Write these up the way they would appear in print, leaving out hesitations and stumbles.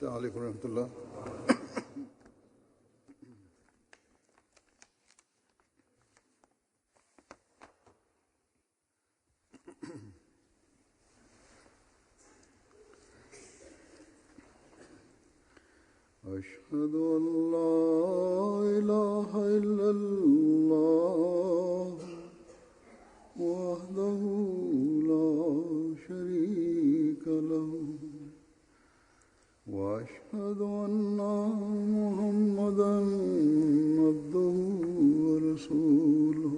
عليكم ورحمة الله. أشهد أن لا إله إلا الله وحده لا شريك له وأشهد أن محمدا عبده ورسوله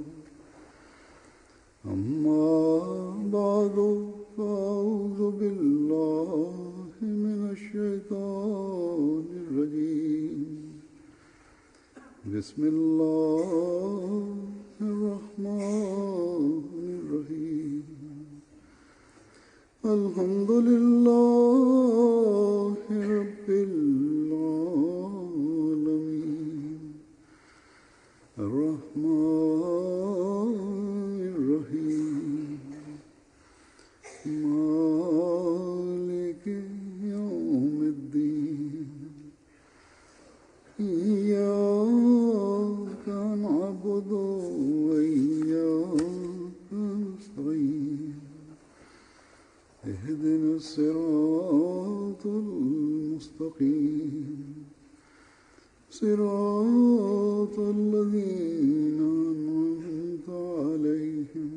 أما بعد فأعوذ بالله من الشيطان الرجيم بسم الله الرحمن الرحيم الحمد لله رب العالمين الرحمن الرحيم مالك يوم الدين إياك نعبد وإياك نستعين اهدنا الصراط المستقيم صراط الذين أنعمت عليهم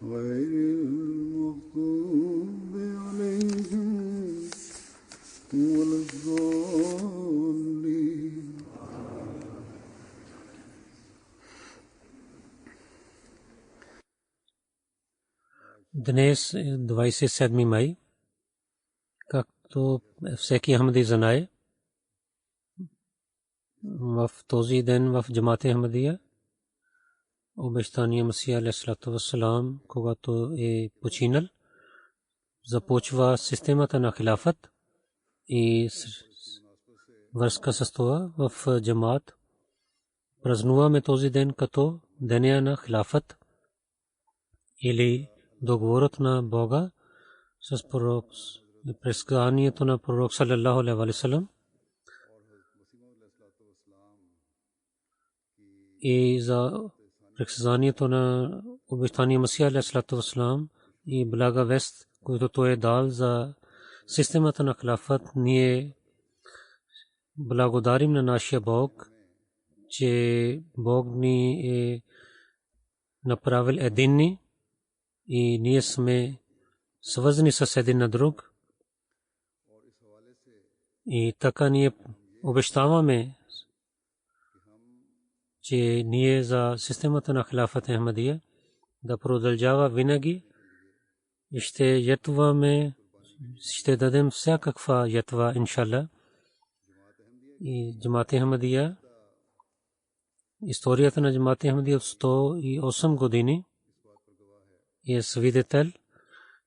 غير المغضوب عليهم ولا الضالين. Днес, 27 май, както всеки Ахмади знае, в този ден в Джамат Ахмадия, обещания Масия алейхиссалату вассалам, когато е починал, започва системата на хилафът и връзка с това в Джамат. Празнуваме този ден като деня на хилафът или договорът на Бога с пророк, предсказанието на пророк саллаллаху алейхи ва саллям и за предсказанието на обещания Масия алейхиссалату вассалам и блага вест, който той е дал за системата на хилафът. Ние благодарим на нашия Бог, че Бог ни е направил единни и ние сме свързани с един на друг. И така ние обещаваме, че ние за системата на хилафът Ахмадия да продължава винаги и ще ятваме, ще дадем всякаква ятва, иншалла. И Джамат Ахмадия, историята на Джамат Ахмадия от 108 години е свидетел,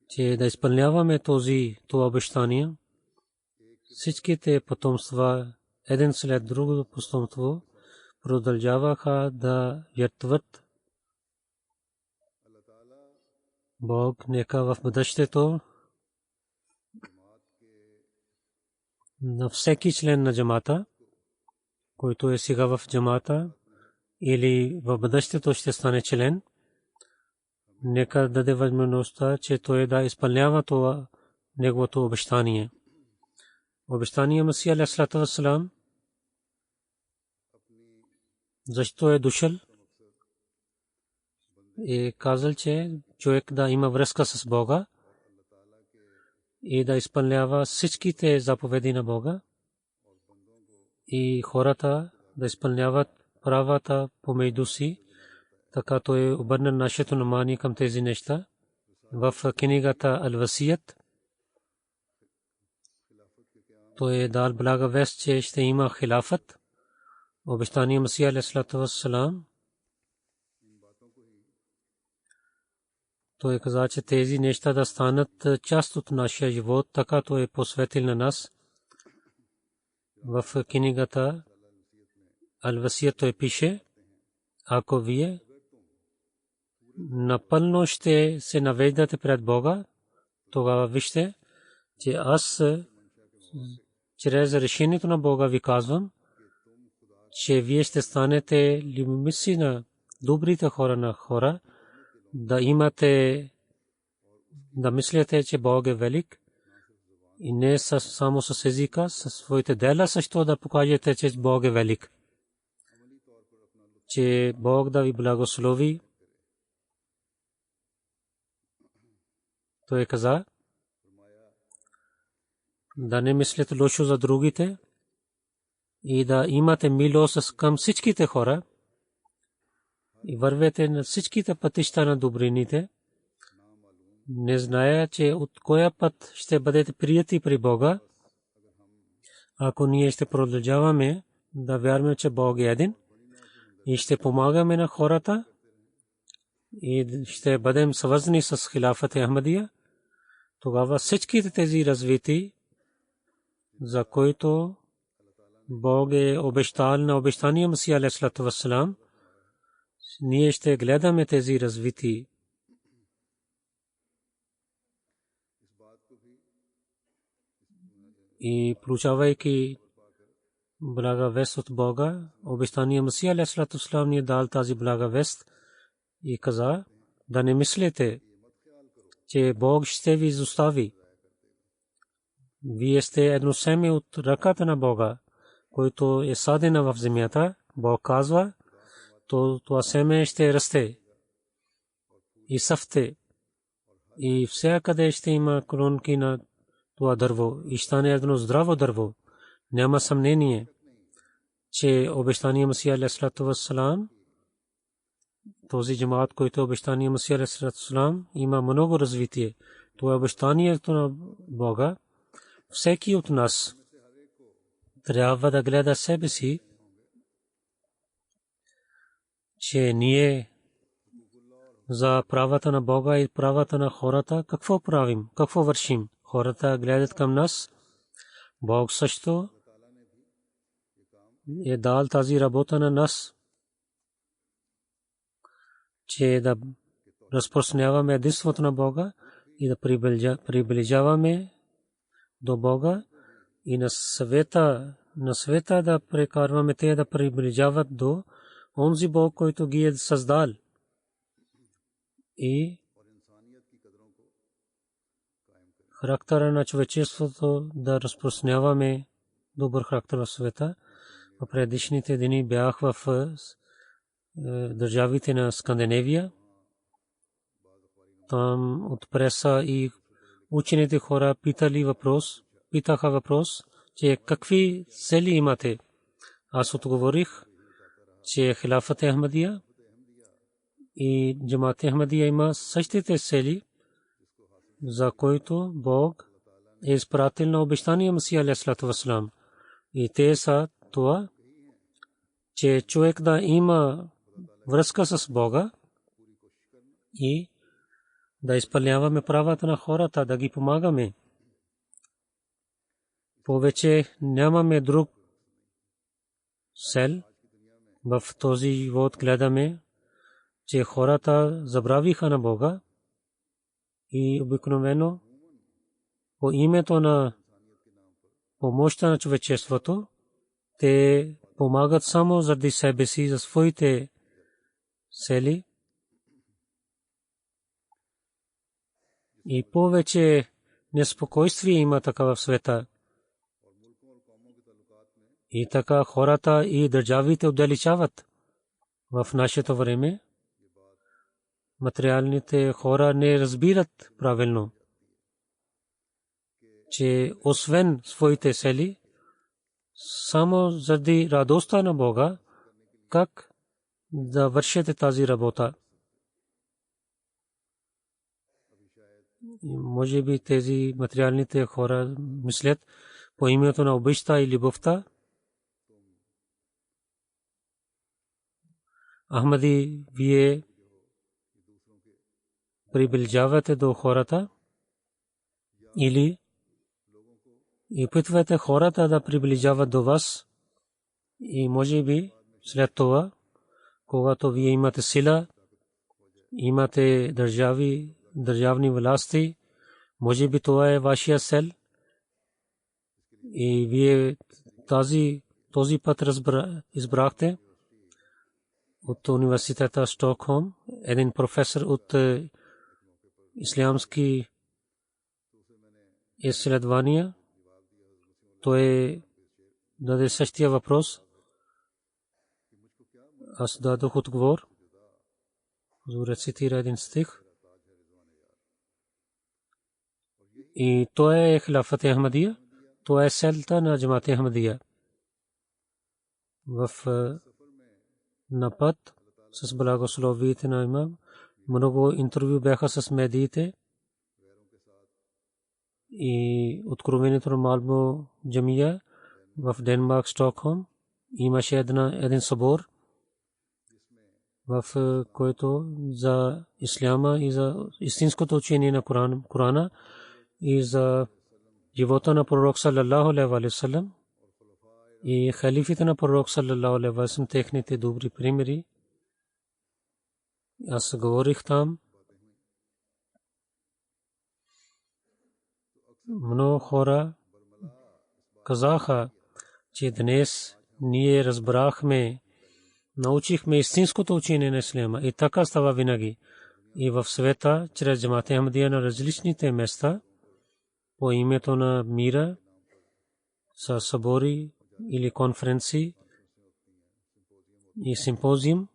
че да изпълняваме това обещание. Всичките потомства, един след друго потомство, продължаваха да ятват. Бог нека в бъдещето на всеки член на джамата, който е сега в джамата или в бъдещето ще стане член, нека даде възможността, че той да изпълнява това неговото обещание. Обещание Масия алейхиссалату вассалам, защо е дошъл, е казал, че човек да има връзка с Бога и да изпълнява всичките заповеди на Бога и хората да изпълняват правата помежду си. Така той обърна нашето внимание към тези неща. В книгата Ал-Васият той е дал блага вест, че ще има хилафът. Обещание Масия алейхиссалату вассалам, той каза, че тези неща да станат част от нашия живот, така той е посветил на нас. В книгата Ал-Васият той пише, ако вие напълно ще се навеждате пред Бога, тогава вижте, че аз чрез решението на Бога ви казвам, че вие ще станете любимци на добрите хора на хора, да имате, да мислите, че Бог е велик и не само с езика, със своите дела също да покажете, че Бог е велик, че Бог да ви благослови. Той каза да не мислите лошо за другите и да имате милост към всичките хора и вървете на всичките пътища на добрините. Не зная, че от коя път ще бъдете прияти при Бога, ако ние ще продължаваме да вярваме, че Бог е един и ще помагаме на хората и ще бъдем свързани с хилафът Ахмадия, тогава всичките тези развити, за които Бог е обещал на обещания Масия алейхиссалату вассалам, ние ще гледаме тези развити. И получавайки блага вест от Бога, обещания Масия алейхиссалату вассалам ни е дал тази блага вест и каза да не мислите, че Бог ще ви изостави. Вие сте едно семе от ръката на Бога, който е садена в земята. Бог казва, това семе ще расте и съфте и всякъде ще има клонки на това дърво и стане едно здраво дърво. Няма съмнение, че обещания Масия алейхиссалату вассалам, този джамаат, който е обещания Масия алейхиссалату вассалам, има много развитие. Това е обещанието на Бога. Всеки от нас трябва да гледа себе си, че ние за правата на Бога и правата на хората какво правим, какво вършим. Хората гледат към нас. Бог също е дал тази работа на нас, че да разпространяваме единството на Бога и да приближаваме до Бога и на света да прекарваме те да приближават до онзи Бог, който ги е създал. И характера на човечеството да разпространяваме добър характер в света. В предишните дни бях в държавите на Скандинавия. Там от преса и учените хора питаха въпрос, че какви цели имате. Аз отговорих, че хилафът Ахмадия и джамаат Ахмадия има същите цели, за които Бог е изпратил на обещания Масия алейхиссалату вассалам. И те са това, че човек да има връзка с Бога и да изпълняваме правата на хората, да ги помагаме. Повече нямаме друг цел. В този живот гледаме, че хората забравиха на Бога и обикновено по името на помощта на човечеството те помагат само заради себе си, за своите цели. И повече неспокойствие има така в света. И така хората и държавите отдалечават. В нашето време материалните хора не разбират правилно, че освен своите цели, само заради радостта на Бога, как да вършите тази работа. Може би тези материалните хора мислят по името на обичта и любовта. Ахмади, вие приближавате до хората или и опитвате хората да приближават до вас. И може би след това, когато вие имате сила, имате държавни власти, може би това е вашия цел. И вие този път избрахте от университета Стокхолм един професор от ислямски изследвания. Той даде същия въпрос. Аз дадох отговор. Хазурът цитира един стих. И той е Хилафат Ахмадия. Това е селта на Джамаат Ахмадия. В напад с благословиите на имам. Много интервю бяха с медиите. И откровението на Малмо Джамия в Денмарк, Стокхолм, имаше един събор, в който за исляма и за истинското учение на Корана и за живота на пророк саллаллаху алейхи ва саллям и халифите на пророк саллаллаху алейхи ва саллям, техните добри примери. Аз говорих там. Много хора казаха, че днес ние разбрахме, научихме истинското учение на исляма. И така става винаги. И в света, чрез Джамаат Ахмадия на различните места, по името на мира, са събори или конференции и симпозиум.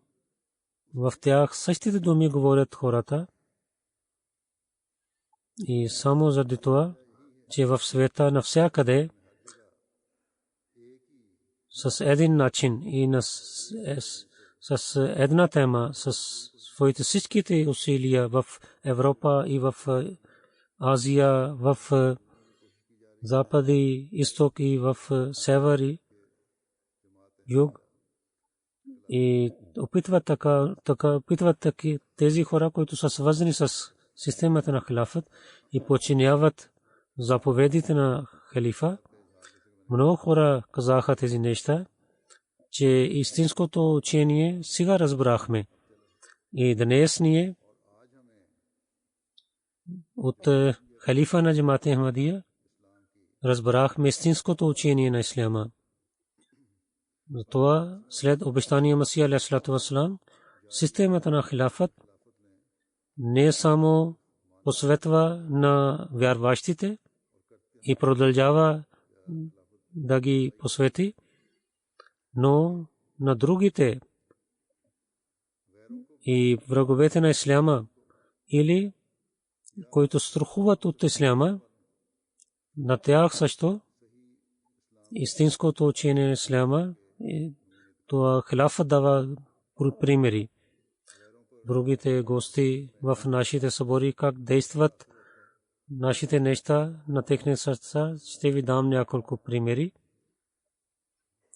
В тях същите думи говорят хората. И само заради това, че в света навсякъде с един начин и с една тема, с своите всичките усилия в Европа и в Азия, в Запади, Изток и в Север и Юг. И опитват тези хора, които са свързани с системата на хилафът и подчиняват заповедите на халифа. Много хора казаха тези неща, че истинското учение сега разбрахме. И днес ние от халифа на Джамаат Ахмадия разбрахме истинското учение на исляма. Затова след обещания Масия алейхи салату ва салам, системата на хилафът не само посветва на вярващите и продължава да ги посвети, но на другите и враговете на исляма или които страхуват от исляма, на тях също истинското учение на исляма, това хилафът дава примери. Другите гости в нашите събори как действат нашите неща на техните сърца, ще ви дам няколко примери.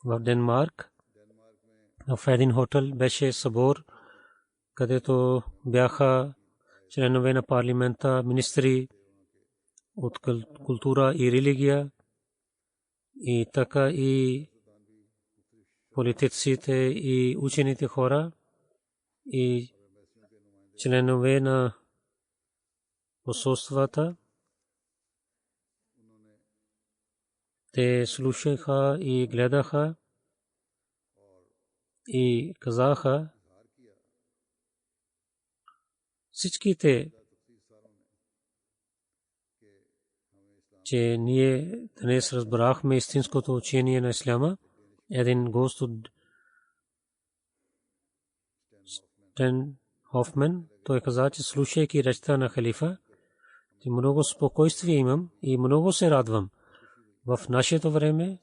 В Денмарк, в един хотел беше събор, където бяха членове на парламента, министри от култура и религия, и така и политиците и учените хора и членове на посолствата. Те слушаха и гледаха и казаха, всичките, че ние днес разбрахме истинското учение на исляма. Един гост от Стен Хофман, той каза, че слушайки речта на халифа, че много спокойствие имам и много се радвам. В нашето време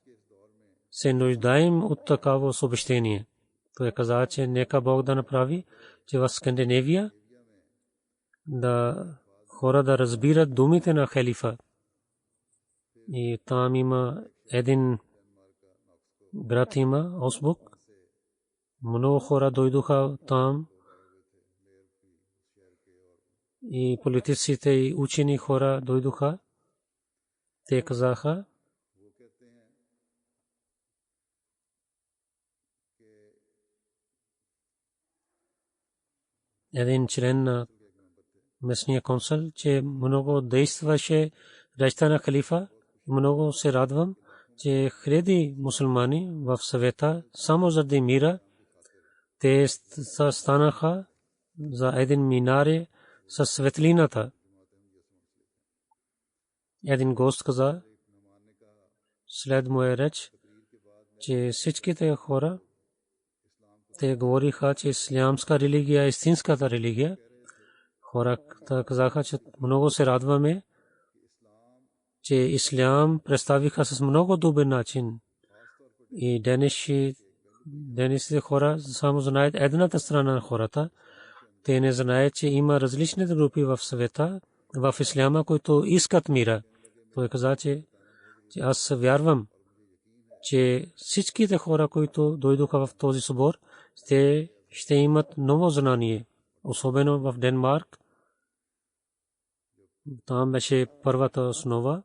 се нуждаем от такава съобщение. Той каза, че нека Бог да направи, че в Скандинавия да хора да разбират думите на халифа. И там има един град има Осбук. Много хора дойдоха там и политиците и учени хора дойдоха. Те казаха, един член на местния консул, че много действаше речта на халифа. Много се радвам. че хиляди мусулмани в съвета само заради мира те станаха за един минаре със светлината. Един гост каза след моя реч, че всичките хора те говориха, че ислямска религия е истинската религия. Хората казаха, че много се радваме, че ислям представиха с много добър начин. И днешните хора само знаят едната страна на хората. Те не знаят, че има различни групи в света, в исляма, които искат мира. Той каза, че аз вярвам, че всичките хора, които дойдоха в този събор, ще имат ново знание, особено в Денмарк. Там беше първата основа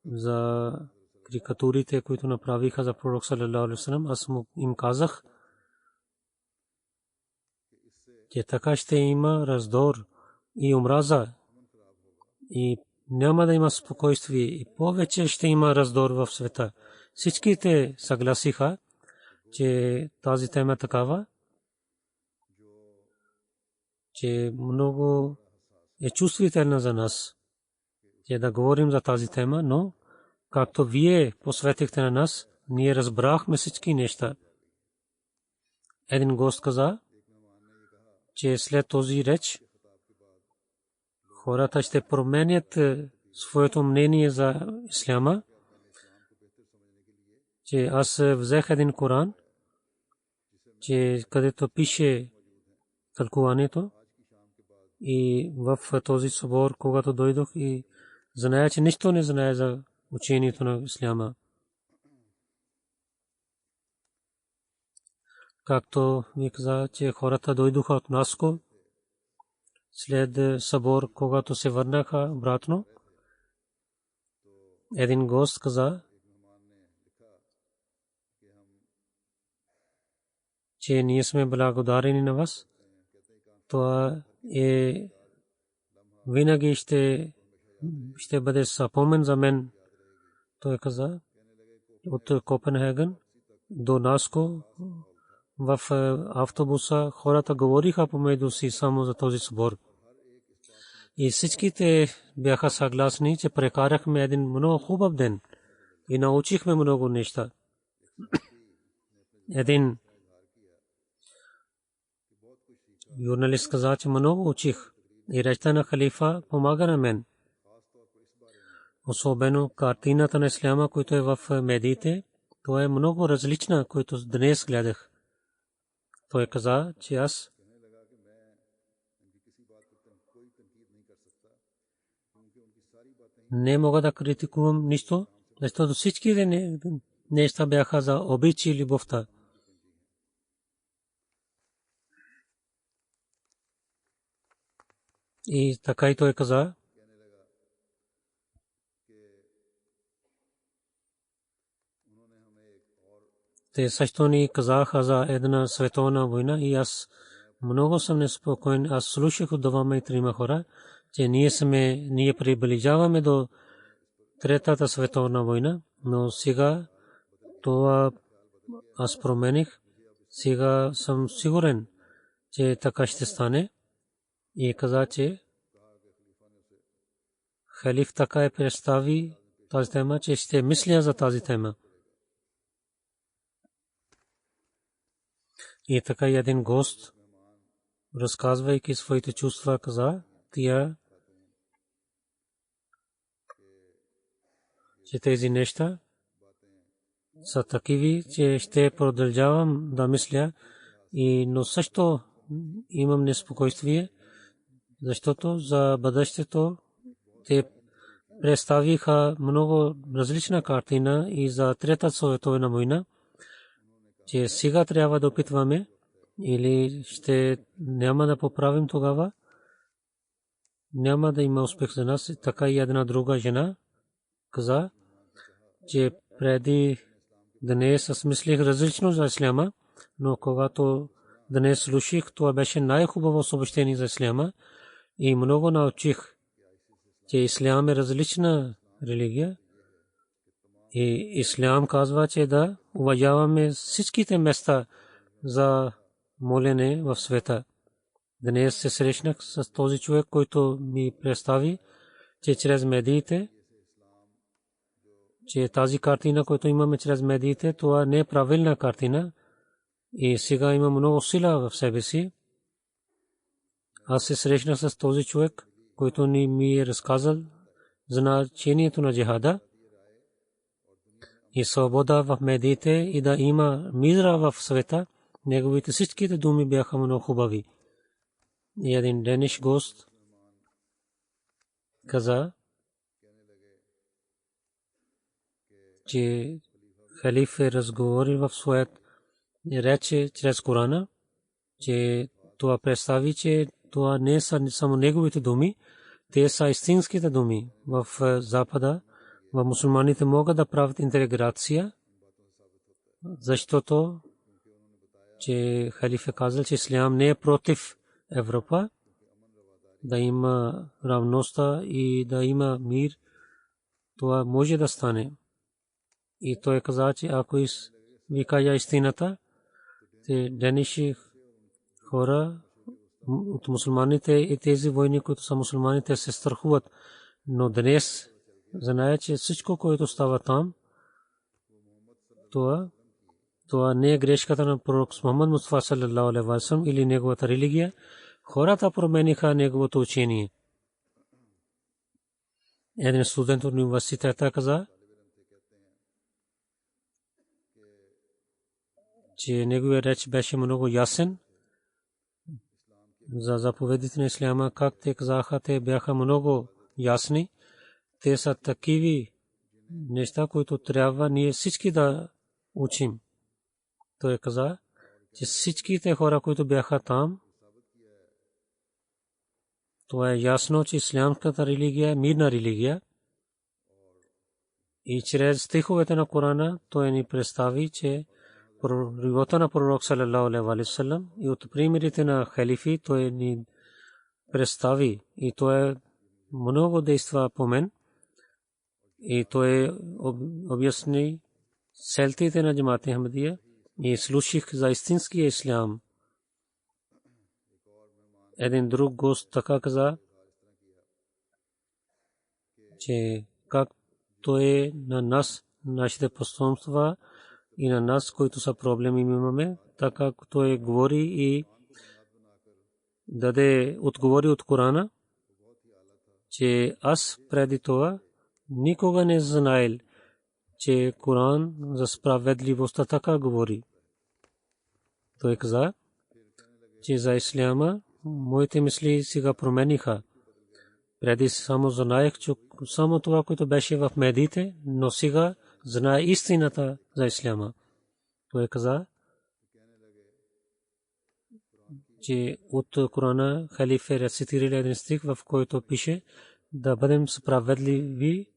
за карикатурите, които направиха за пророк саллалаху алейхи ва саллям. Аз им казах, че така ще има раздор и омраза и няма да има спокойствие и повече ще има раздор в света. Всичките съгласиха, че тази тема е такава, че много е чувствителна за нас, че да говорим за тази тема, но както вие посветихте на нас, ние разбрахме всички неща. Един гост каза, че след този реч хората ще променят своето мнение за исляма, че аз взех един Коран, че където пише тълкуването, и в този събор, когато дойдох и зная, че нищо не знае за учението на исляма. Както ми каза, че хората дойдоха от Наско, след събор, когато се върнаха обратно, един гост каза, че ние сме благодарени на вас. Това е винаги ще бъде спомен за мен. Той каза, от Копенхаген до Наско в автобуса хората говориха помежду си само за този събор. И всичките бяха съгласни, че прекарахме един много хубав ден и научихме много неща. Един журналист каза, че много учих и речта на халифа помага на мен. Особено картината на исляма, която е в медиите, то е много различна, която днес гледах. Той каза, че аз не мога да критикувам нищо, защото всички неща бяха за обичи и любовта. И така и той каза, те също ни казаха за една световна война и аз много съм неспокоен. Аз слушах от двама и трима хора, че ние приближаваме до Третата световна война, но сега това аз промених. Сега съм сигурен, че така ще стане. И каза, че халиф така представи тази тема, че ще мисля за тази тема. И така един гост, разказвайки своите чувства, каза, че тези неща са такиви, че ще продължавам да мисля, но също имам неспокойствие, защото за бъдещето те представиха много различна картина и за Трета световна война, че сега трябва да опитваме или ще няма да поправим тогава, няма да има успех за нас. Така и една друга жена каза, че преди днес аз мислих различно за исляма, но когато днес слушах, това беше най-хубаво съобщение за исляма и много научих, че ислям е различна религия. И ислям казва, че да уважаваме всичките места за молене в света. Днес се срещнах с този човек, който ми представи, че чрез медиите, че тази картина, която имаме чрез медиите, това не е правилна картина. И сега има много сила в себе си. Аз се срещнах с този човек, който ми е разказал значението на джихада и свобода в медиите и да има мира в света. Неговите всичките думи бяха много хубави. И един дениш гост каза, че халиф е разговорил в своят рече чрез Корана, че това представи, че това не са само неговите думи, те са истинските думи. В Запада, в мусулманите могат да правят интеграция, защото че халиф е казал, че ислям не е против Европа, да има равността и да има мир, това може да стане. И той каза, че ако ви кажа истината, те денешни хора от мусулманите и тези войни, които са мусулманите, се страхуват. Но днес знаят, че всичко, което става там, това не е грешката на пророк Мухаммад Мустафа саллаллаху алейхи ва саллям или неговата религия. Хората промениха неговото учение. Един студент от университета каза, че неговия реч беше много ясен за заповедите на исляма, как те казаха, те бяха много ясни. Те са такива неща, които трябва ние всички да учим. Той каза, че всичките хора, които бяха там, това е ясно, че ислямската религия е мирна религия. И чрез стиховете на Корана той ни представи, че живота на пророк саллаллаху алейхи ва саллям и от примерите на халифи той ни представи. И той много действа по мен. И той обясни целите на джамаат Ахмадия и слушах за истинския ислям. Един друг гост така каза, че как той на нас, нашите потомства и на нас, които са проблеми имаме, така той говори и даде отговори от Корана, че аз преди това никога не знаел, че Коран за справедливостта така говори. Той каза, че за исляма моите мисли сега промениха. Преди само знаех, че само това, което беше в медиите, но сега знае истината за исляма. Той каза, че от Корана халиф е рецитирал един стих, в който пише да бъдем справедливи,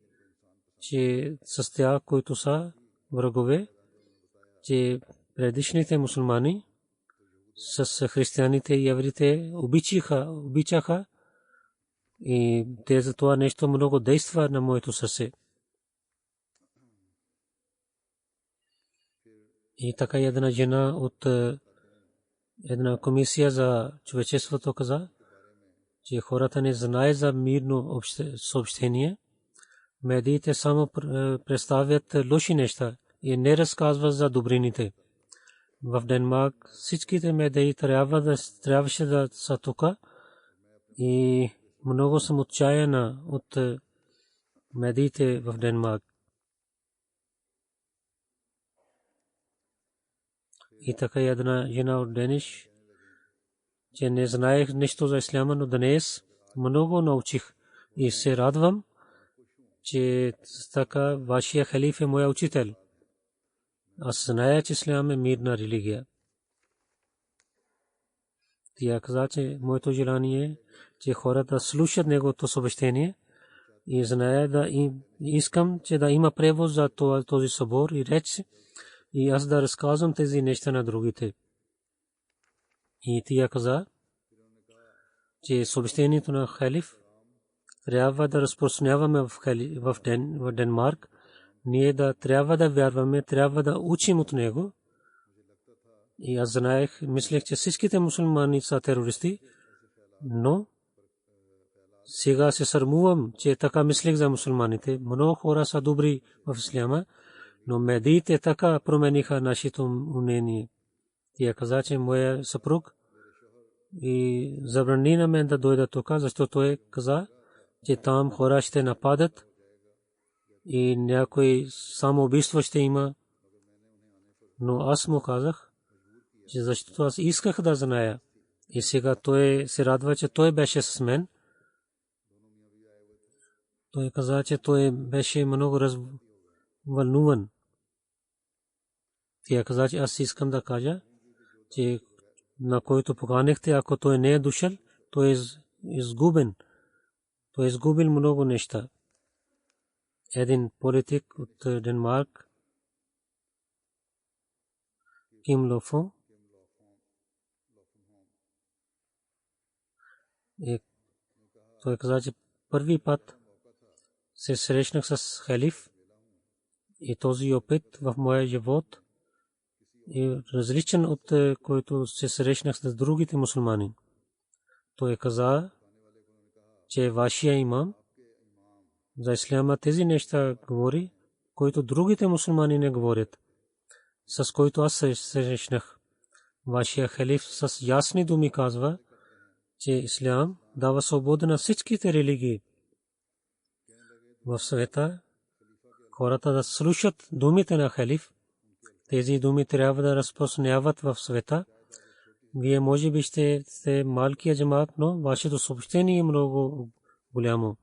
че с тях, които са врагове, че предишните мусулмани с християните и евреите обичаха и те за това нещо много действа на моето сърце. И така една жена от една комисия за човечеството каза, че хората не знаят за мирно съобщение. Медиите само представят лоши неща и не разказват за добрините. В Денмарк всичките медии трябваше да са тук и много съм отчаяна от медиите в Денмарк. И така една жена от Дениш, че не знаех нищо за исляма, но днес много научих и се радвам, че така вашия халиф е моя учител. Аз зная, че ислям е мирна религия. Тя каза, че моето желание е, че хората слушат неговото съобщение и знае да искам, че да има превод за този събор и реч и аз да разказвам тези неща на другите. И тя каза, че съобщението на халиф трябва да разпространяваме в Денмарк. Ние да трябва да вярваме, трябва да учим от него. И аз знаех, мислех, че всичките мусулмани са терористи, но сега се срамувам, че така мислех за мусулманите. Много хора са добри в исляма, но медиите така промениха нашето мнение. Тя каза, че моя съпруг и забрани на мен да дойда тук, защото той каза, че там хора ще нападат и някой самоубийство ще има. Но аз му казах, че защото аз исках да зная. И сега той се радва, че той беше с мен. Той каза, че той беше много развълнуван. Тя каза, че аз искам да кажа, че на който поканихте, ако той не е дошъл, той е изгубен. Той е изгубил много неща. Един политик от Денмарк, Ким Лофо, той каза, че първи път се срещнах с халиф и този опит в моя живот е различен от който се срещнах с другите мусулмани. Той каза, че вашия имам за исляма тези неща говори, които другите мусулмани не говорят, с който аз се срещнах. Вашия халиф с ясни думи казва, че ислям дава свобода на всичките религии в света. Хората да слушат думите на халиф. Тези думи трябва да разпространяват в света. Вие може би ще сте малкия джамат, но вашето съобщение е много голямо.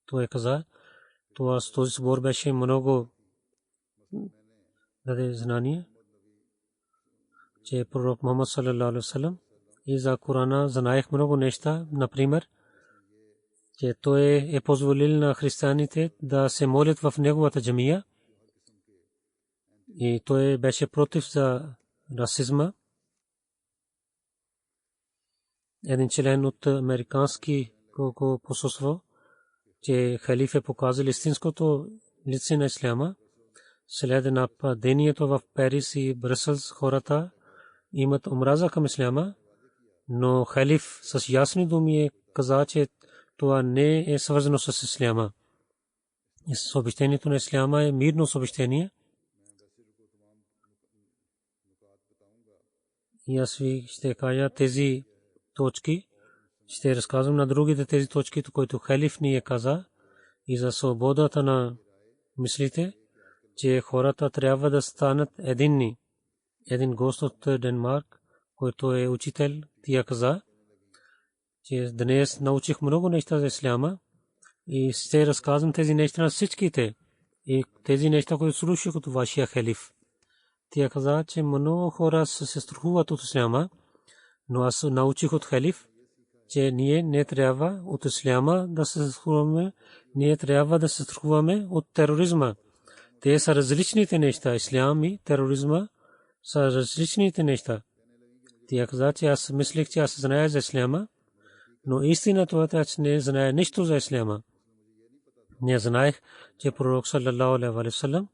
Той каза, този сбор беше много даде знание, че пророк Мухаммад саллалаху алейхи ва саллям и за Корана знаех много неща, например, че той е позволил на християните да се молят в неговата джамия и той беше против за расизма. Един член от американски посолство, че халиф е показал истинското лице на исляма. След нападението в Парис и Брюксел хората имат омраза към исляма, но халиф с ясни думи каза, че това не е свързано с исляма. Съобщението на исляма е мирно съобщение. И аз ви ще кажа тези точки. Ще разказвам на другите тези точки, които халиф ни е каза, и за свободата на мислите, че хората трябва да станат единни. Един гост от Денмарк, който е учител, тя каза, че днес научих много неща за исляма и ще разказвам тези неща на всичките и тези неща, които слушах от вашия халиф. Тя каза, че много хора се страхуват от исляма, но аз научих от халиф, че ние не трябва от исляма да се страхуваме, ние трябва да се страхуваме от тероризма. Те са различните неща. Ислям и тероризма са различните неща. Тя каза, че аз мислех, че аз зная за исляма, но истината е, че не знае нищо за исляма. Не знаех, че пророк саллалаху алейхи ва саллям,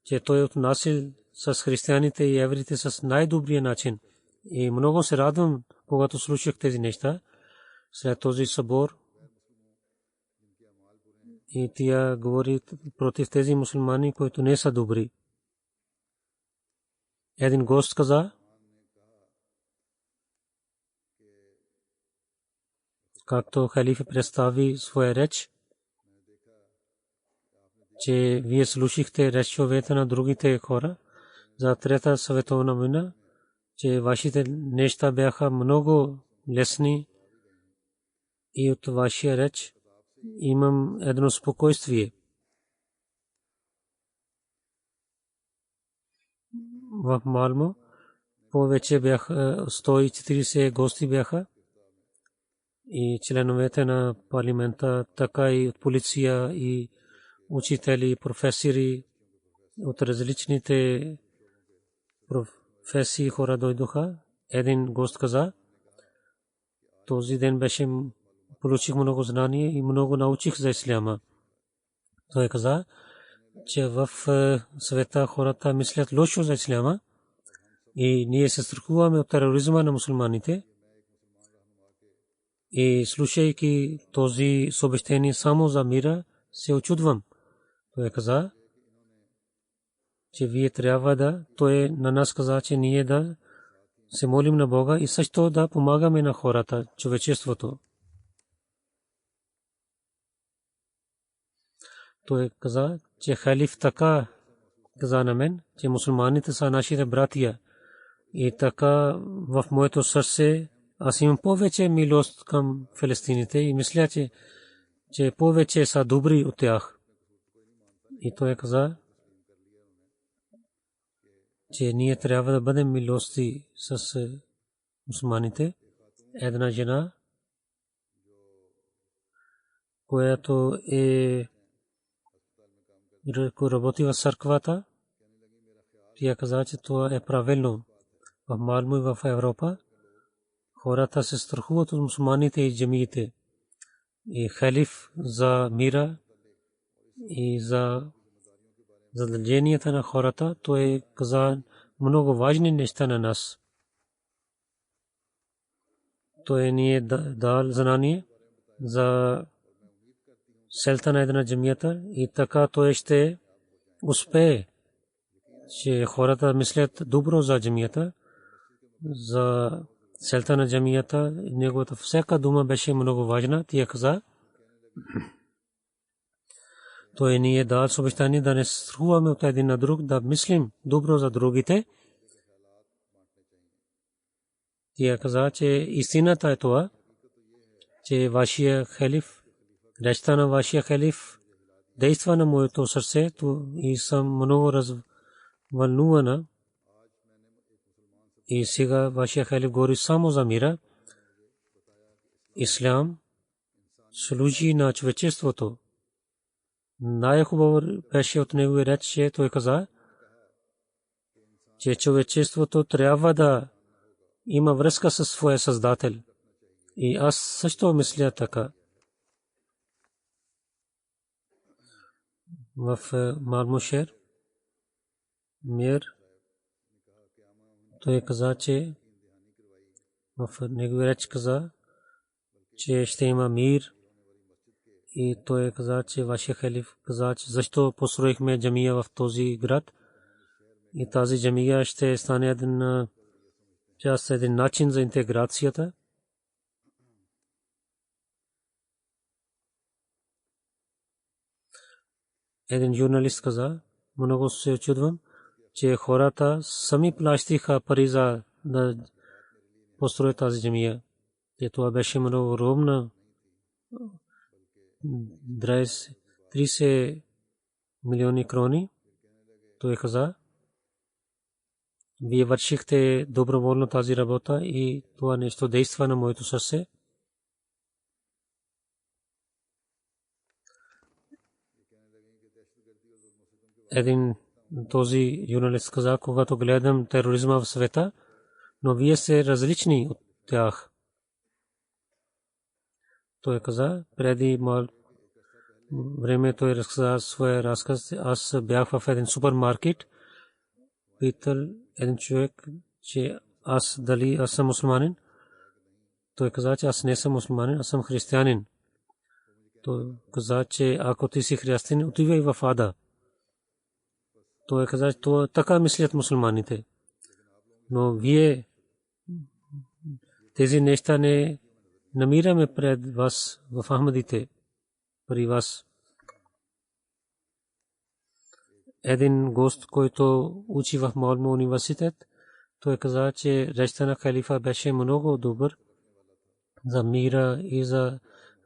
че той отнасил с християните и евреите с най-добрия начин. И много се радвам, когато слушах тези неща след този събор. И тя говори против тези мусулмани, които не са добри. Един гост каза, както халиф представи своя реч, че вие слушахте речовете на другите хора за Трета световна война, че вашите неща бяха много лесни и от вашия реч имам едно спокойствие. В Малмо повече бяха 140 гости бяха и членовете на парламента, така и от полиция и учители, професори от различните професии хора дойдоха. Един гост каза, този ден беше получих много знание и много научих за исляма. Той каза, че в света хората мислят лошо за исляма и ние се страхуваме от тероризма на мусулманите. И слушайки този съобщение само за мира, се очудвам. Той каза, че вие трябва да, той на нас каза, че ние да се молим на Бога и също да помагаме на хората, човечеството. Той каза, че халиф така каза на мен, че мусулманите са нашите братия. И така в моето сърце аз имам повече милост към филистините и мисля, че повече са добри от тях. И той каза, че ние трябва да бъдем милости с мусулманите. Една жена, която работи в църквата, тя каза, че това е правилно. В Малмо и в Европа хората се страхуват от мусулманите и джамиите. И халиф за мира и за задълженията на хората, той каза много важни неща на нас. Той ни е дал знание за селта на една джамията и така той ще успее, че хората мислят добро за джамията, за селта на джамията. Неговата всяка дума беше много важна. Тя каза, той ни е дал съобщение да не страхуваме от един на друг, да мислим добро за другите. Тя каза, че истината е това, че вашия халиф, речта на вашия халиф действа на моето сърце и съм много развълнувана. И сега вашия халиф говори само за мира. Ислам служи на човечеството. Най-хубаво беше от негови реч, че той каза, че човечеството трябва да има връзка със своя Създател. И аз също мисля така. В Малмушер мир, той каза, че в негови реч каза, че ще има мир. И той каза, че вашия халиф каза, че защо построихме джамия в този град. И тази джамия ще стане един начин за интеграцията. Един журналист каза, много се очудвам, че хората сами плащаха пари за да построят тази джамия. И това беше много огромна. 30 милиони крони. Той каза, вие вършихте доброволно тази работа и това нещо действа на моето сърце. Един този журналист каза, когато гледам тероризма в света, но вие сте различни от тях. Той каза, преди време той разказа своя разказ. Аз бях в един супермаркет. Питал един човек, че дали аз съм мусулманин. Той каза, че аз не съм мусулманин, аз съм християнин. Той каза, че ако ти си християнин, отивай в ада. Той каза, че така мислят мусулманите. Но вие тези неща не намираме пред вас в Ахмадите, при вас. Един гост, който учи в Малмо университет, той каза, че речта на халифа беше много добър за мира и за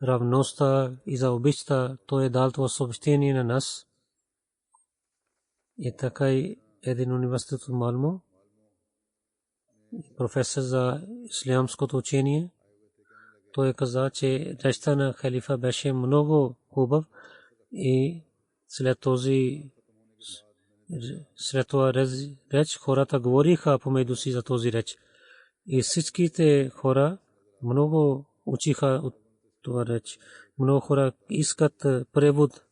равността и за обичта. Той е дал това съобщение на нас. И така и един университет в Малмо, професор за ислямското учение, той каза, че речта на халифа беше много хубав и след това реч хората говориха помежду си за този реч. И всичките хора много учиха от това реч. Много хора искат превод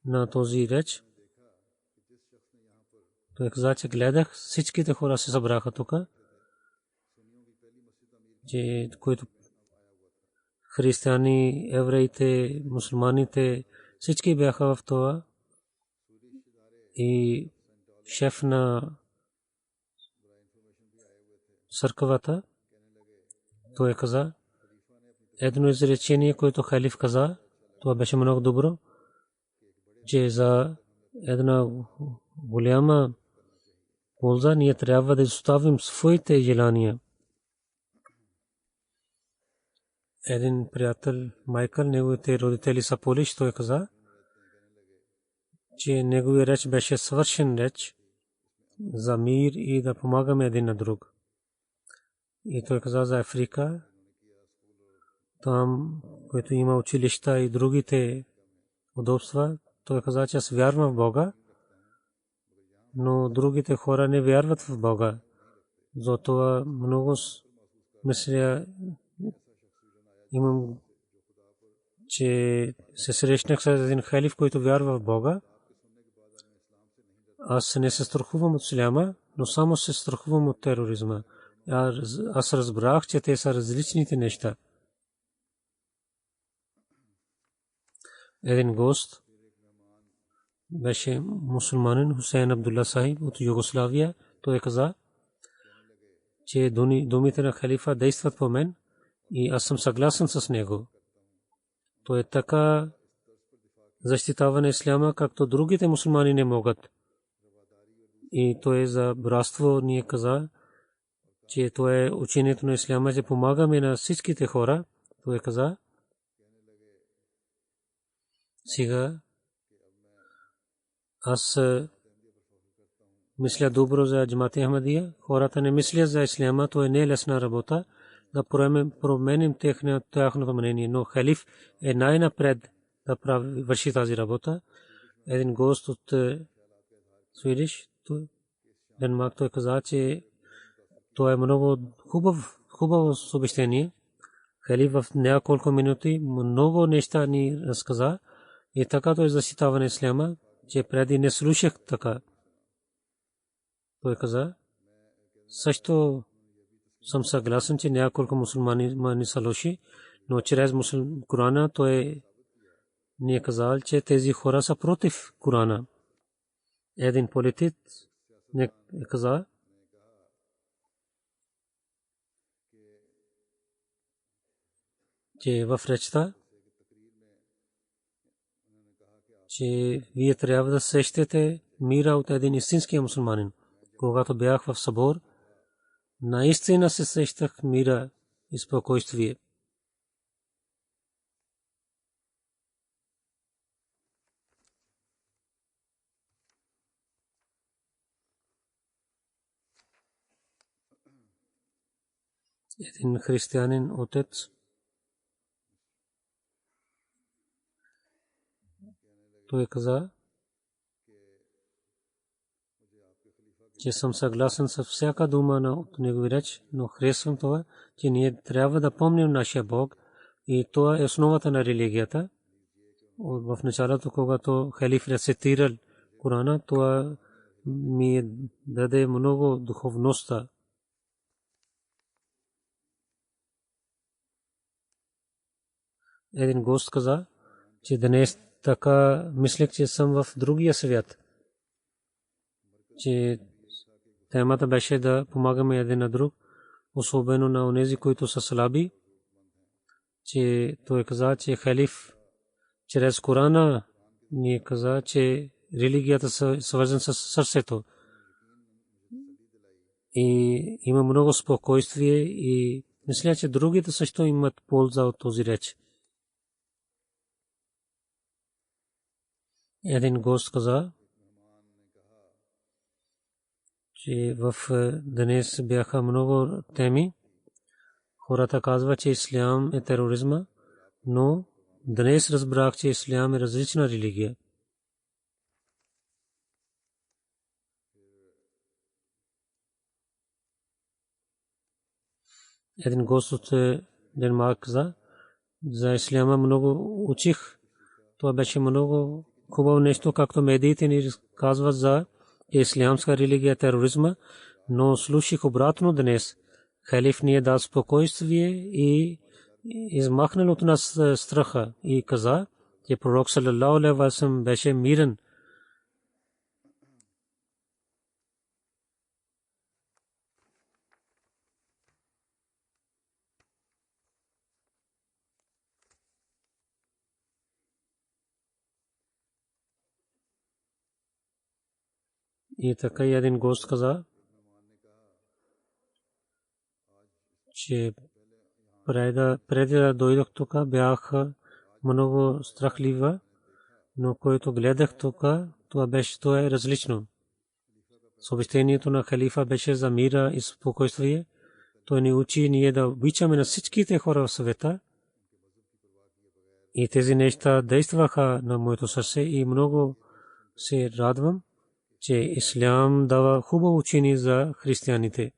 на този реч. Той каза, че гледах, всичките хора се събраха тук, че които християни, евреите, мусулманите, всички бяха в това. И шеф на църквата, той каза, едно изречение, което халиф каза, това беше много добро, че за една голяма полза ние трябва да изоставим своите желания. Един приятел, Майкъл, неговите родители са полиш, той каза, че неговия реч беше свършен реч за мир и да помагаме един на друг. И той каза за Африка, там, което има училища и другите удобства, той каза, че аз вярвам в Бога, но другите хора не вярват в Бога. Затова много мисля, имам, че се срещнах с един халиф, който вярва в Бога. Аз не се страхувам от исляма, но само се страхувам от тероризма. Аз разбрах, че те са различните неща. Един гост беше мусулманин Хусейн Абдулла Сахиб от Югославия. Той каза, че думите на халифа действат по мен и аз съм съгласен с него. Той е така защитава на исляма, както другите мусулмани не могат. И той е за братство, ние каза, че това е учението на исляма, че помагаме на всичките хора. Той каза, сега аз мисля добро за Джамат Ахмадия. Хората не мислят за исляма, то е не лесна работа да променим тяхното мнение. Но халиф е най-напред да върши тази работа. Един гост от Свидиш, Денмарк, той каза, че това е много хубаво съобщение. Халиф в няколко минути много неща ни разказа и така той защитава на исляма, че преди не слушах така. Той каза, също съм съгласен, че няколко мусулмани са лоши, но чрез Корана той ни е казал, че тези хора са против Корана. Един политик не каза, че в речта, че вие трябва да сещате мира от един истински мусулманин. Когато бях в събор, наистина се сещах мира и спокойствие. Един християнин отец той каза, че съм съгласен с всяка дума от негови реч, но харесвам това, че ние трябва да помним нашия Бог и това е основата на религията. В началото, когато халиф рецитирал Корана, това ми даде много духовността. Един гост каза, че днес така мислех, че съм в другия свят. Че темата беше да помагаме един на друг, особено на онези, които са слаби. Че той каза, че халиф чрез Корана ни каза, че религията е свързана с сърцето. И има много спокойствие и мисля, че другите също имат полза от този реч. Един гост каза, че в днес бяха много теми. Хората казват, че ислям е тероризма, но днес разбрах, че ислям е различна религия. Един гост от Денмарк каза, за исляма много учих. Това беше много хубаво нещо, както медиите ни казват за ислямска религия, тероризма, но слушах обратно днес. Халиф ни е дал спокойствие и измахнал от нас страха и каза, че пророк саллалаху алейхи ва саллям беше мирен. И така един гост каза, че преди да дойдох тук бях много страхлива, но който гледах тук, това е различно. Съобщението на халифа беше за мира и спокойствие. Той ни учи ние да обичаме на всичките хора в света. И тези неща действаха на моето сърце и много се радвам, че ислям дава хубаво учение за християните.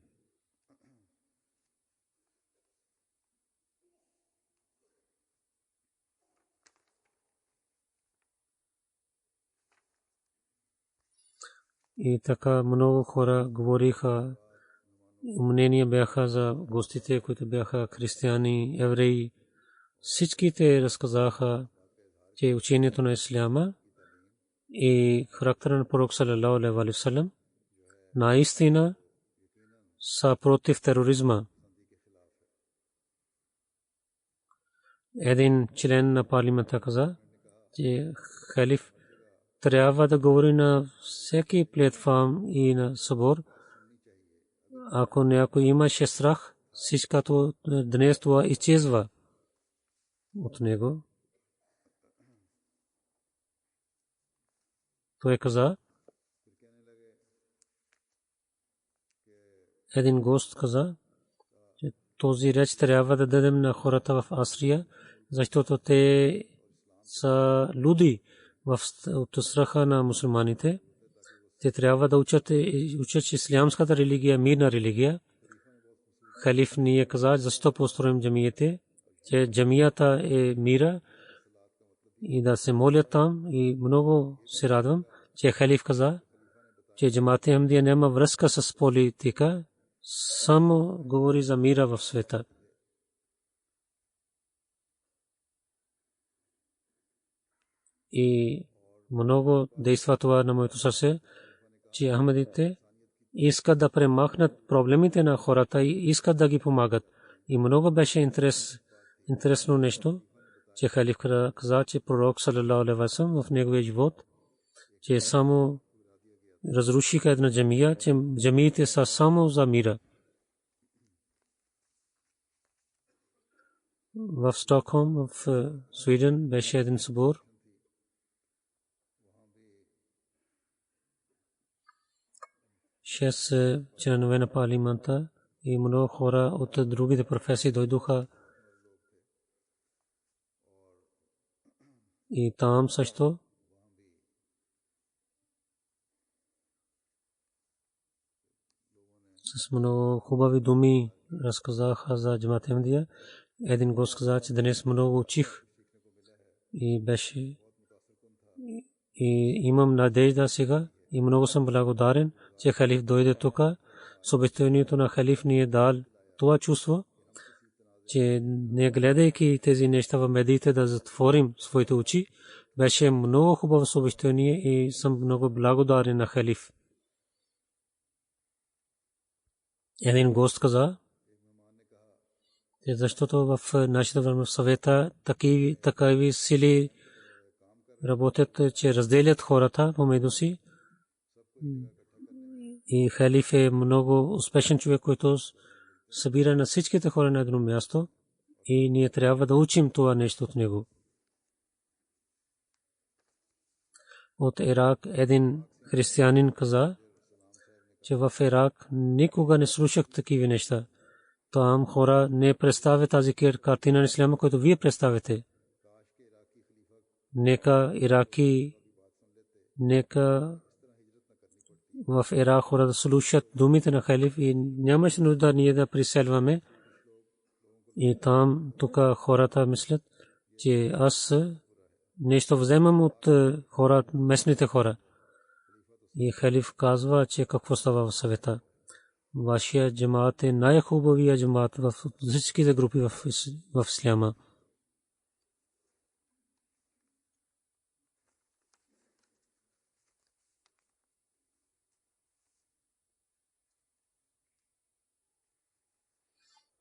И така много хора говориха, мнения бяха за гостите, които бяха християни, евреи. Всичките разказаха, че учението на исляма и характера на пророк саллалаху алейхи ва саллям наистина са против тероризма. Един член на парламента каза, че халиф трябва да говори на всеки платформ и на събор. Ако някой имаше страх, всичкото днес това изчезва от него. Той каза, един гост каза, че този реч трябва да дадем на хората в Асрия, защото те са луди от страха на мусулманите. Те трябва да учат ислямската религия, мирна религия. Халиф ни е каза, защо построим джамиите, че джамията е мира и да се молят там. И много се радвам, че халиф каза, че джамат Ахмадия няма връзка с политика, само говори за мира в света. И много действа това на моето сърце, че Ахмадите искат да премахнат проблемите на хората и искат да ги помагат. И много беше интересно нещо, че халиф каза, че пророк саллалаху алейхи ва саллям в неговия живот, че само разрушиха една джамия, че джамиите са само за мира. В Стокхолм, в Свиден беше един събор. Шест членове на парламента и много хора от другите професии дойдоха. И там също с много хубави думи разказаха за джамат Ахмадия. Един гост каза, че днес много учих и беше и имам надежда сега и много съм благодарен, че халиф дойде тук. Съобщението на халиф ни е дал това чувство, че не гледайки тези неща в медиите да затворим своите очи. Беше много хубаво съобщение и съм много благодарен на халиф. Един гост каза, защото в нашата време съвета такива сили работят, че разделят хората помежду си. И халиф е много успешен човек, който събира на всичките хора на едно място и ние трябва да учим това нещо от него. От Ирак един християнин каза, че в Ирак никога не слушах такива неща. Там хора не представят тази картина на исляма, която вие представяте. Нека ираки, нека в Ирак хора да слушат думите на халиф и нямаше нужда ние да приселваме. И там тук хората мислят, че аз нещо вземам от хора, местните хора. И халиф казва, че какво става в съвета. Вашия джамаат е най-хубавия джамаат в всичките групи в исляма.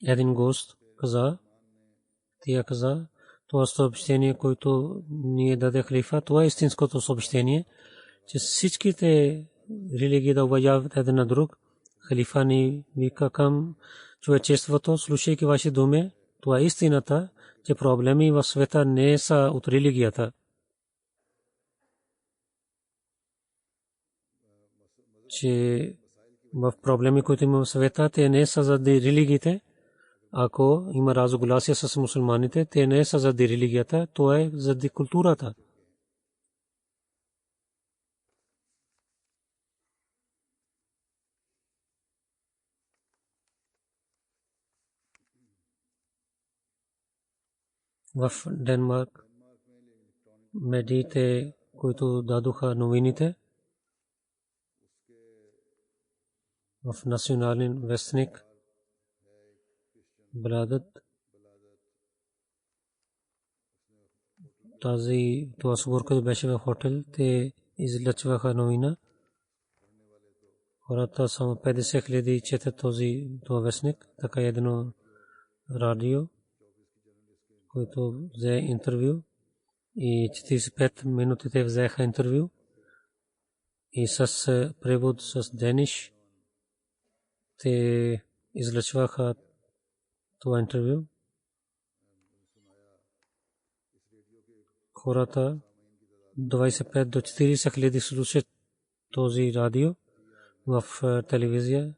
Един гост каза, това съобщение, което ние даде халифа, това е истинското съобщение, че всичките религии да уважават един на друг. Халифа ни вика към човечеството, слушайки ваши думи, това е истината, че проблеми в света не са от религията. Че в проблеми, които има в света, те не са заради религиите. Ако има разногласия с мусулманите, те не са заради религията, то е заради културата. В Денмарк медиите, които дадоха новините, в национален вестник Бладът, това сборка беше в хотел, те излъчваха новина. Хората само 50,000 четат това вестник, така едно радио, който взе интервю и 45 минути те взеха интервю и с превод с дениш те излъчваха това интервю. Хората 25 до 40,000 слушат този радио в телевизия,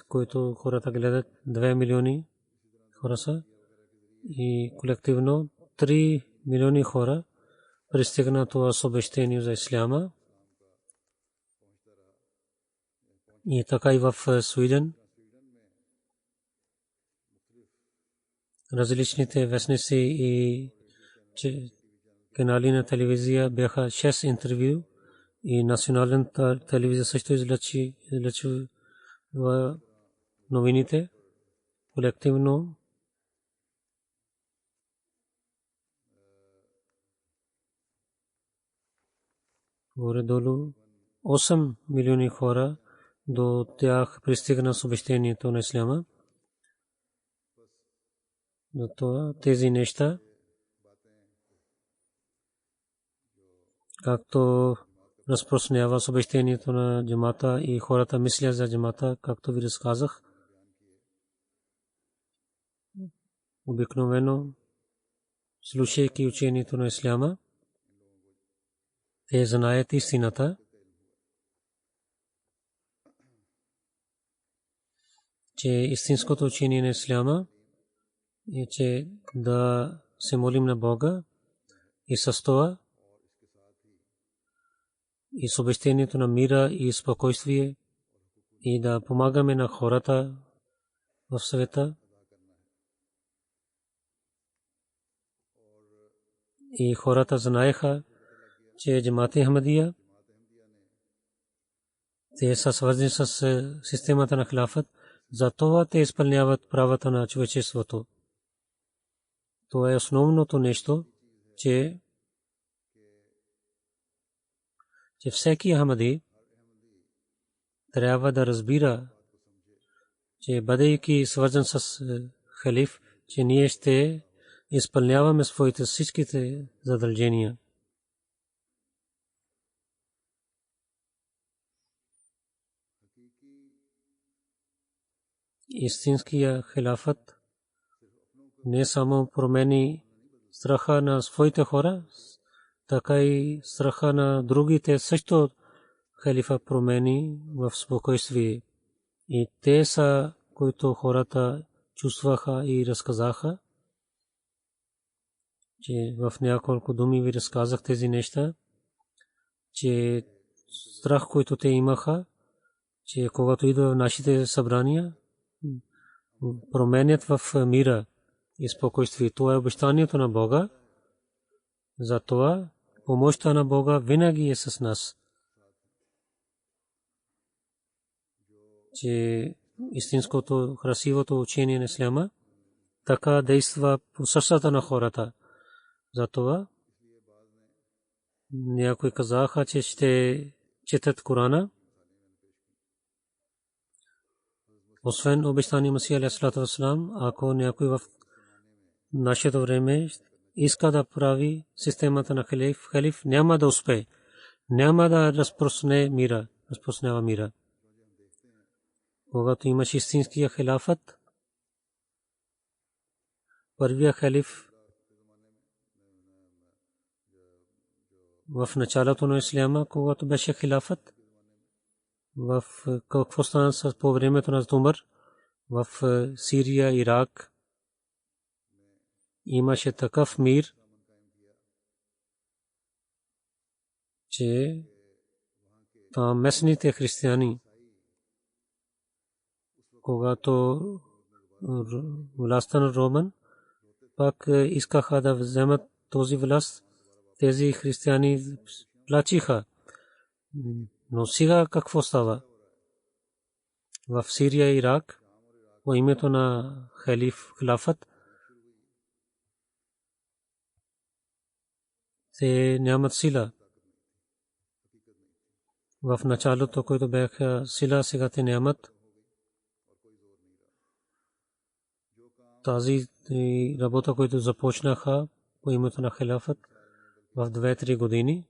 който хората гледат 2 милиони хора са и колективно 3 милиони хора пристигна това съобщение за исляма. И така и в Свиден различните вестници и канали на телевизия бяха 6 интервю и националната телевизия също излъчва новините колективно. Горе-долу 8 милиони хора до тях пристигна съобщението на исляма. До това тези неща, както разпространява съобщението на джамата и хората мислят за джамата, както ви разказах. Обикновено, слушайки учението на исляма, те знаят истината, че истинското учение на исляма е, че да се молим на Бога и с това и съобщението на мира и спокойствие и да помагаме на хората в света. И хората знаеха, че джамат-и Ахмадия те са свързани с системата на хилафът, затова те изпълняват правата на човечеството. Това е основното нещо, че всеки Ахмади трябва да разбира, че бъдейки свързан с халиф, че ние ще изпълняваме своите всичките задължения. Истинския хилафът не само промени страха на своите хора, така и страха на другите също халифа промени в спокойствие. И те са, които хората чувстваха и разказаха, че в няколко думи ви разказах тези неща, че страх, който те имаха, че когато идва в нашите събрания, променят в мира и спокойствие. Това е обещанието на Бога. Затова помощта на Бога винаги е с нас. Че истинското, красивото учение на исляма така действа по сърцата на хората. Затова някои казаха, че ще четат Корана. Освен обещания Масия алейхи салату ва салам, ако някой в нашето време иска да прави системата на халиф, няма да успее. Няма да разпространява мира. Когато имаше истинския хилафът, първия халиф в началото на исляма, когато беше хилафът, в какво стана по времето на Умар, в Сирия, Ирак, имаше такъв мир, че там местните християни, когато властта на Роман, пак искаха да вземат този власт, тези християни плачиха. Но сега какво става? В Сирия и Ирак, по името на хилафът, те нямат сила. В началото, който бяха сила, сега те нямат. Тази работа, която започнаха по името на хилафът в 2-3 години,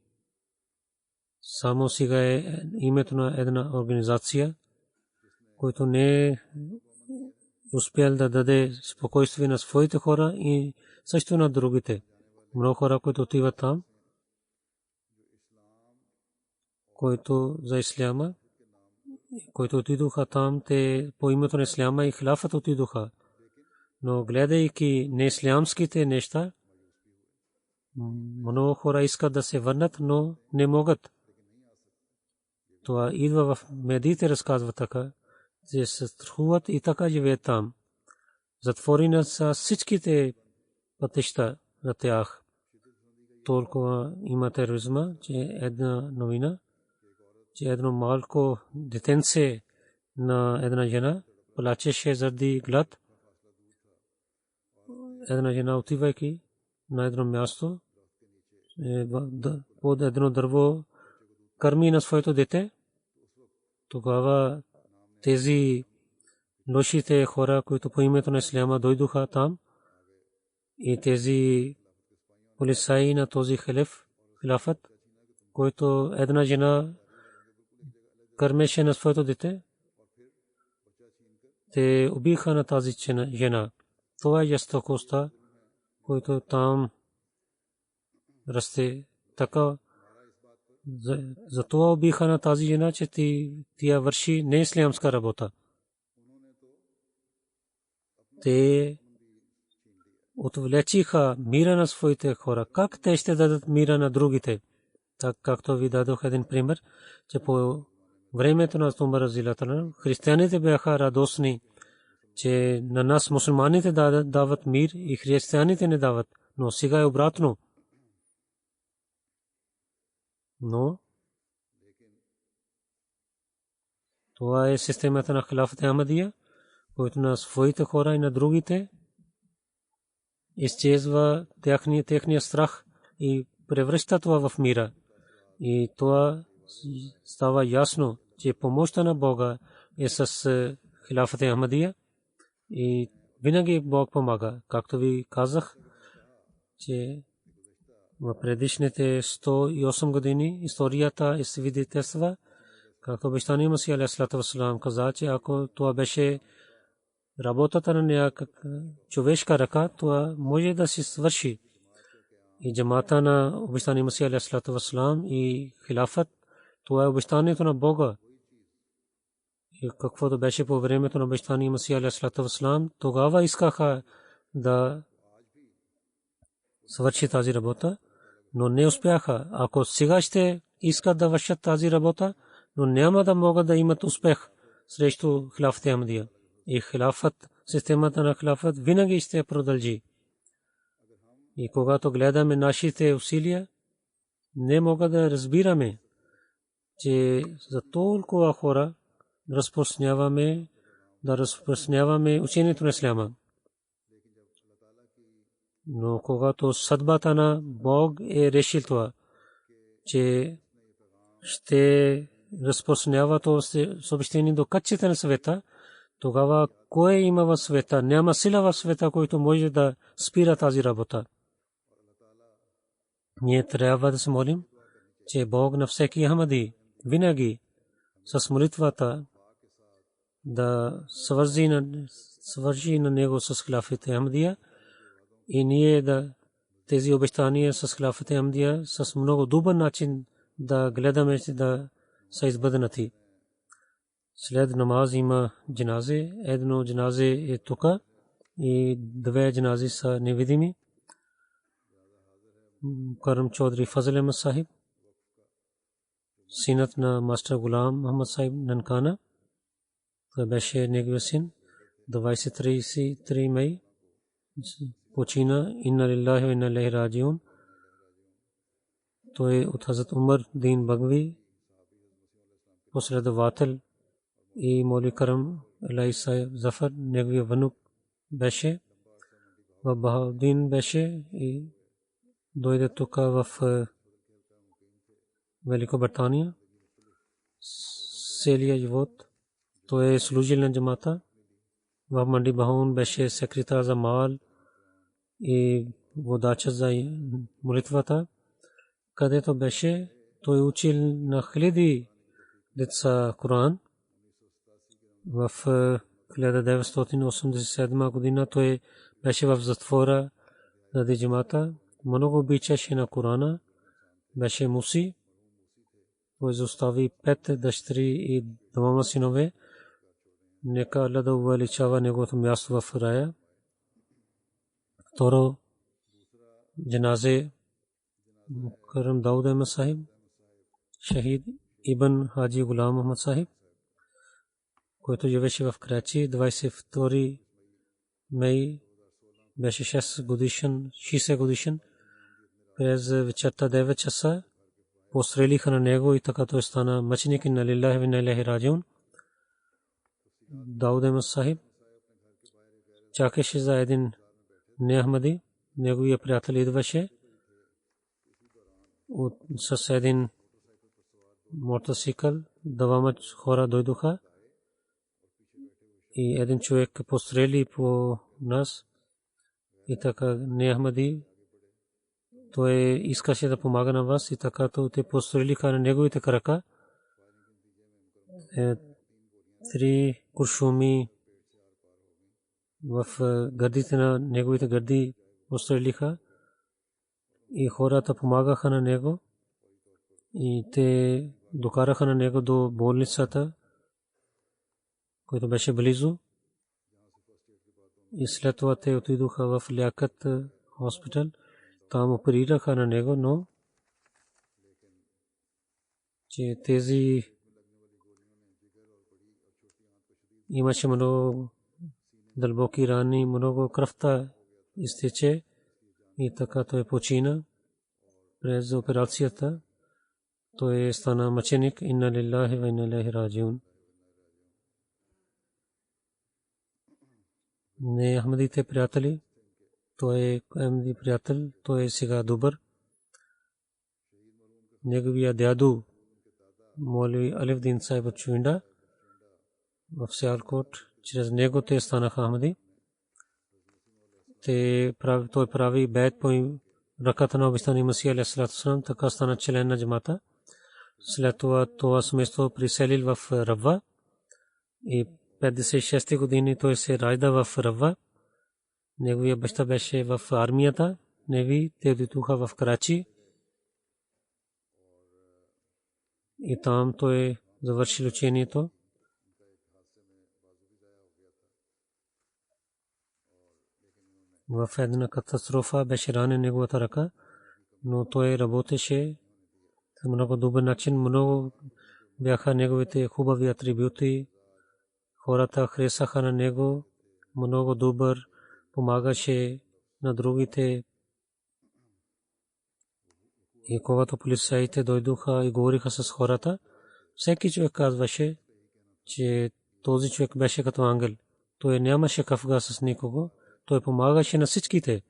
само сега е името на една организация, която не е успял да даде спокойствие на своите хора и също на другите. Много хора, които отиват там, които за исляма, които отидоха там, те по името на исляма и хилафът отидоха. Но гледайки неислямските неща, много хора искат да се върнат, но не могат. Това идва в медиите, разказва така, че се страхуват и така живеят там. Затворени са всичките пътища за тях. Толкова има тероризма, че една новина, че едно малко детенце на една жена плачеше заради глад. Една жена, отивайки на едно място, под едно дърво кърми на своето дете. Тогава тези лошите хора, които по името на исляма дойдоха там, и тези полицаи на този хилафът, който една жена кърмеше на своето дете, те убиха на тази жена. Това е жестокостта, който там расте. Така за това убиха на тази жена, че тя върши неислямска работа. Те отвлечиха мира на своите хора. Как те ще дадат мира на другите? Так както ви дадох един пример, че по времето на Умар разилата на християните бяха радостни, че на нас мусулманите дават мир и християните не дават. Но сега е обратно. Но това е системата на хилафът Ахмадия, който на своите хора и на другите изчезва техния страх и превръща това в мира. И това става ясно, че помощта на Бога е с хилафът Ахмадия и винаги Бог помага. Както ви казах, че в предишните 108 години историята свидетелства, както обещания Масия алейхи салату ва салам каза, че ако това беше работата на някаква човешка ръка, това може да се свърши. И джамата на обещания Масия алейхи салату ва салам и хилафът, това е обещанието на Бога. И каквото беше по времето на обещания Масия алейхи салату ва салам, тогава искаха да свърши тази работа, но не успяха. Ако сега ще искат да вършат тази работа, но няма да могат да имат успех срещу хилафът Ахмадия. И хилафът, системата на хилафът винаги ще продължи. И когато гледаме нашите усилия, не мога да разбираме, че за толкова хора разпространяваме учението на исляма. Но когато съдбата на Бог е решил това, че ще разпространява това съобщение до качите на света, тогава кой има в света? Няма сила в света, който може да спира тази работа. Ние трябва да се молим, че Бог на всеки Ахмади винаги с молитвата да свържи на него с хилафата Ахмадия и ние да тези обещания с хилафата Ахмадия с много добър начин да гледаме, да са избъднати. След намаз има джаназе, едно джаназе е тук и две джанази са невидими. Карам Чодри Фазл Ахмад Сахиб, синът на мастер Гулам Мохаммад Сахиб Нанкана, той беше неговия син. 23 май почина. Инна лиллахи ва инна илайхи раджиун. Той от Хазрат Умар Дин Багви, последовател, и Маули Карам Алай Сайб Зафар неговия внук беше. В Бахаудин беше и дойде тук в Великобритания. Целия живот той е служил на джамата. В Манди Бахун беше секретар за мал и водача за молитвата. Където беше, той учил на хиляди деца Коран. В 1987 година той беше в затвора заради джамата. Много обичаше на Корана, беше муси. Той изостави 5 дъщери и 2 синове. Нека Аллах да увеличава неговото място в рая. Второ джаназе Карам Дауд Ахмад Сахиб, шахид Ибн Хаджи Гулам Мохаммад Сахиб, който живеше в Карачи. 22 май беше 60 годишен. През вечерта 9 часа пострелиха на него и така той стана мъченик. Инна лиллахи ва инна илайхи раджиун. Дауд Ахмад Сахиб чакаше за един неахмади. Неговия приятел идваше с един мотоцикъл. 2 хора дойдоха и един човек пострели по нас. И така неахмади той искаше да помага на вас и така те пострелиха на неговите крака. 3 куршуми в гърдите на неговите гърди пострелиха и хората помагаха на него и те докараха на него до болницата, която беше близо. И след това те отидоха в Лякат хоспитал. Там оперираха на него, но че тези имаше много дълбоки рани, много кръвта изтече и така той почина през операцията. Той стана мъченик. Инна лиллахи ва инна илайхи раджиун. Не Ахмадите приятели, той е Ахмади приятел, той е сега добър. Неговия дядо Маули Алифдин Сайб от Чуинда в Сиалкот, чрез него те станаха Ахмади. Той прави бейт по ръката на обещания Масия алейхи салату ва салам, така стана член на джамата. След това семейство приселил в Рава и 56 години той се ражда в Рава. Неговия баща беше в армията. Неви те дойдоха в Карачи и там той завършил учението. В една катастрофа беше ранен неговата ръка, но той работеше по много добър начин. Много бяха неговите хубави атрибути. Хората харесаха на него. Много добър помагаше на другите И когато полицаите дойдоха и говориха с хората, всеки човек казваше, че този човек беше като ангел. Той нямаше кафга с никого. Той помагаше на всичките.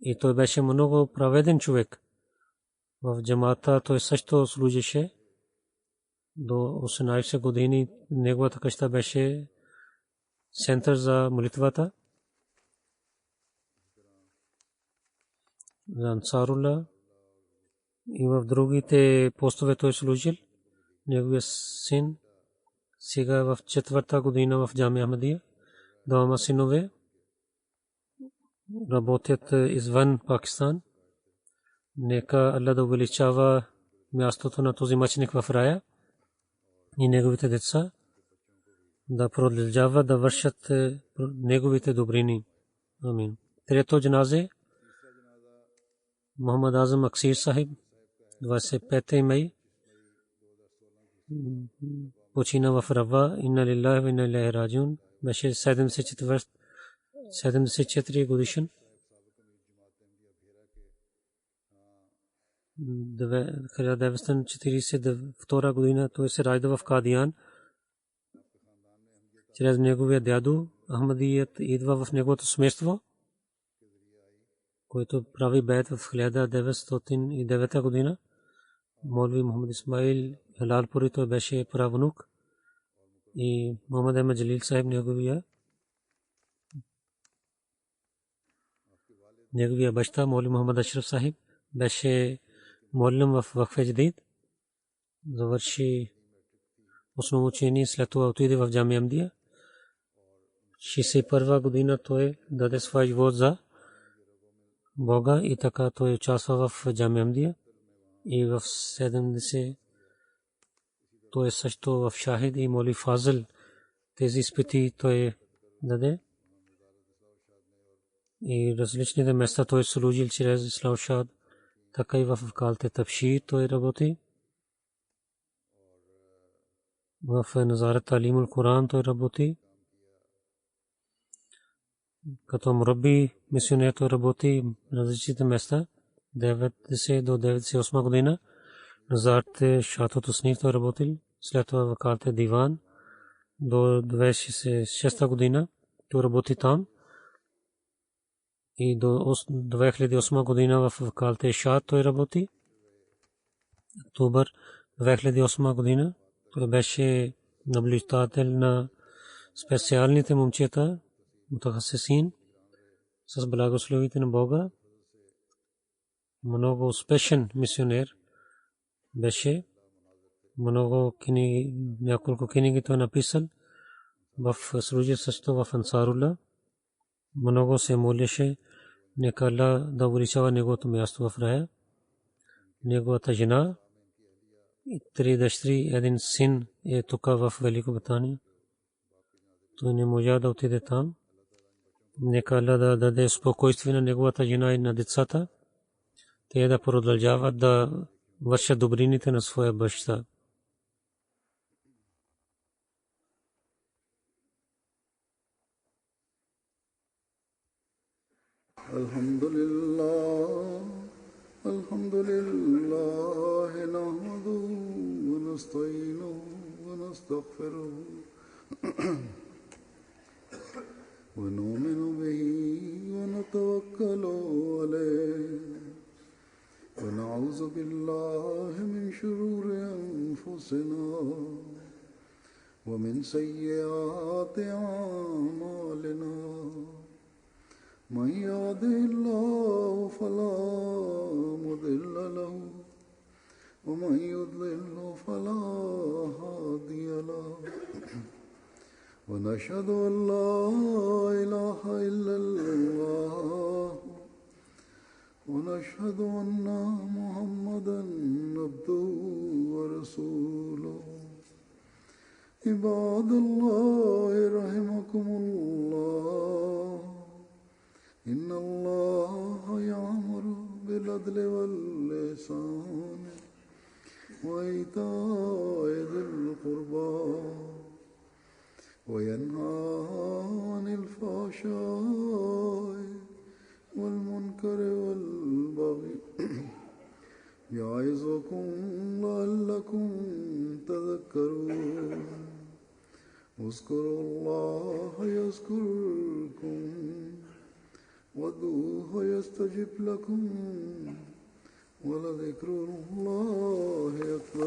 И той беше много праведен човек. В джамата той също служеше. До 18 години неговата къща беше център за молитвата. За Ансарула и в другите постове той служил. Неговия син сега в 4-та година в Джамия Ахмадия. Двама синове работят извън Пакистан. Нека Аллах да увеличава мястото на този мъченик в рая и неговите деца да продължават да вършат неговите добрини. Амин. Трето джаназе Мохаммад Азам Аксир Сахиб 25 май почина в Рава. Инна лиллахи ва инна илайхи раджиун. Беше 74 годишен. 1942 година той се ражда в Кадиян. Чрез неговия дядо Ахмадият идва в неговото семейство, който прави бейт в 1909 година. Молви Мохаммад Исмаил Халалпури той беше правнук и Мохаммад Ахмад Джалил Сахиб неговия баща Молви Мохаммад Ашраф Сахиб беше молим в Вакфе Джадид. Завърши основно учение, след това отиде в Джамия Ахмадия. 61 година той даде своя живот за Бога и така той участва в Джамия Ахмадия. И в 70 той също в Шахид и Моли Фазл тези изпити той даде. И различните места той служил чрез Исламшад, така и в Калте Табшир той работи. В Назарат Талимул Куран той работи. Като мурабби мисионер той работи на различните места. 90 до 98 година Назарат Шатот Усниф той работил. След това в Калте Диван до 2006 година той работи там. И до 2008 година в Калте Шат той работи. Октомври 2008 година той беше наблюдател на специалните момчета, мутахасисин, с благословите на Бога. Много успешен мисионер беше. Много книги, няколко книги той написал. В служи също в Ансарула. Много се молеше, нека Аллах да увеличава неговото място в рая. Неговата жена и 3 дъщери, един син е тук в Великобритания. Той не можа да отиде там. Нека Аллах да даде спокойствие на неговата жена и на децата. Те да продължават да вършат добрините на своя баща. Alhamdulillah nahmaduhu wa nasta'inuhu wa nastaghfiruhu wa nu'minu bihi wa natawakkalu alayhi wa na'udzu billahi min shururi anfusina wa min sayyiati a'malina. من يهده الله فلا مضل له ومن يضلل فلا هادي له ونشهد أن لا إله إلا الله ونشهد أن محمدا عبده ورسوله. عباد الله رحمكم الله إن الله يأمر بالعدل والإحسان وإيتاء ذي القربى وينهى عن الفحشاء والمنكر والبغي يعظكم لعلكم تذكرون اذكروا الله يذكركم وادعوه يستجب لكم ولذكر الله أكبر.